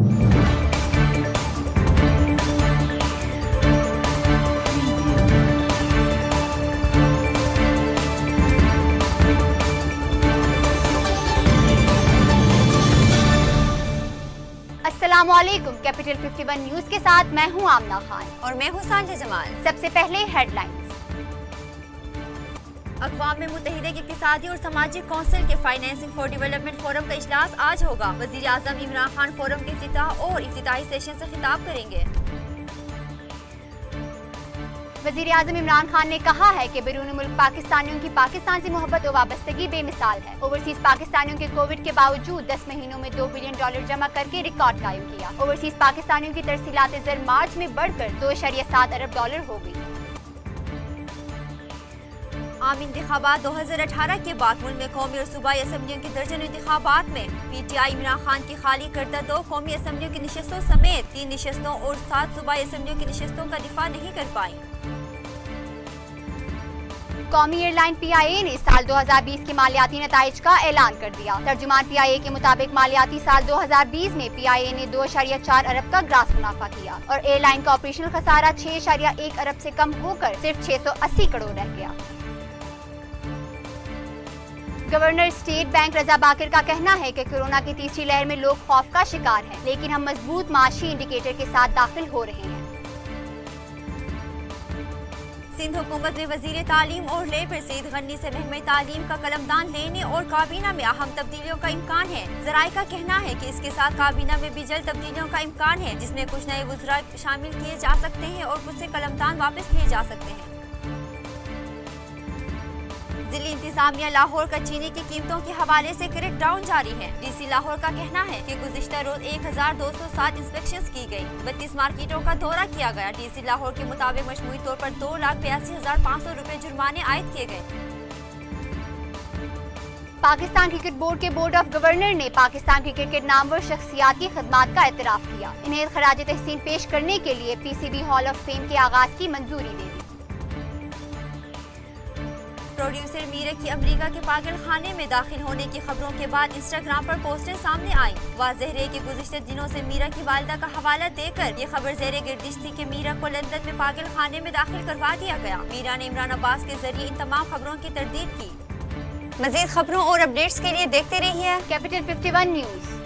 अस्सलामुअलैकुम। Capital 51 news के साथ मैं हूं आमना खान और मैं हूं सांझा जमाल। सबसे पहले हेडलाइंस। अक़वाम मुत्तहिदा के इक़्तिसादी और समाजी कौंसिल के फाइनेंसिंग फॉर डेवलपमेंट फोरम का इजलास आज होगा। वज़ीर आज़म इमरान खान फोरम के इफ्तिताह और इफ्तिताही सेशन से खिताब करेंगे। वज़ीर आज़म इमरान खान ने कहा है कि बैरून मुल्क पाकिस्तानियों की पाकिस्तान से मोहब्बत और वाबस्तगी बेमिसाल है। ओवरसीज पाकिस्तानियों के कोविड के बावजूद 10 महीनों में $2 बिलियन जमा करके रिकॉर्ड कायम किया। ओवरसीज पाकिस्तानियों की तरसीलात ज़र मार्च में बढ़कर $2.7 अरब हो गई। आम इंतखाबात 2018 के बाद मुल्क में कौमी और सूबाई असम्बलियों के दर्जन इंतखाबात में PTI इमरान खान की खाली करदा 2 कौमी असम्बलियों की नशस्तों समेत 3 नशस्तों और 7 सूबाई असम्बलियों की नशस्तों का दिफा नहीं कर पाई। कौमी एयरलाइन PIA ने साल 2020 के मालियाती नताइज का ऐलान कर दिया। तर्जुमान PIA के मुताबिक मालियाती साल 2020 में PIA ने 2.4 अरब का ग्रास मुनाफा किया और एयरलाइन का ऑपरेशनल खसारा 6.1 अरब से कम होकर सिर्फ 680 करोड़ रह गया। गवर्नर स्टेट बैंक रजा बाकिर का कहना है कि कोरोना की तीसरी लहर में लोग खौफ का शिकार हैं, लेकिन हम मजबूत माशी इंडिकेटर के साथ दाखिल हो रहे हैं। सिंध हुकूमत में वजीर तालीम और लेबर सईद गन्नी से महकमे तालीम का कलमदान लेने और काबीना में अहम तब्दीलियों का इम्कान है। ज़राए का कहना है कि इसके साथ काबीना में भी जल्द तब्दीलियों का इम्कान है, जिसमें कुछ नए वज़रा शामिल किए जा सकते हैं और कुछ से कलमदान वापस लिए जा सकते हैं। दिल्ली इंतजामिया लाहौर का चीनी की कीमतों के हवाले से क्रैकडाउन जारी है। DC लाहौर का कहना है कि गुज़िश्ता रोज 1207 इंस्पेक्शंस की गई। 32 मार्केटों का दौरा किया गया। DC लाहौर के मुताबिक मजमूई तौर पर 2,82,500 रुपए जुर्माने आयद किए गए। पाकिस्तान क्रिकेट बोर्ड के बोर्ड ऑफ गवर्नर ने पाकिस्तान क्रिकेट के नामवर शख्सियात की खदमात का एतराफ़ किया। इन्हें खराज तहसीन पेश करने के लिए PCB हॉल ऑफ फेम के आगाज की मंजूरी दे दी। प्रोड्यूसर मीरा की अमेरिका के पागल खाने में दाखिल होने की खबरों के बाद इंस्टाग्राम पर पोस्टें सामने आई। वाज़ेह है कि गुज़िश्ता दिनों से मीरा की वालिदा का हवाला देकर ये खबर ज़ेरे गर्दिश थी कि मीरा को लंदन में पागल खाने में दाखिल करवा दिया गया। मीरा ने इमरान अब्बास के जरिए इन तमाम खबरों की तरदीद की। मज़ीद खबरों और अपडेट्स के लिए देखते रहिए कैपिटल 51 न्यूज।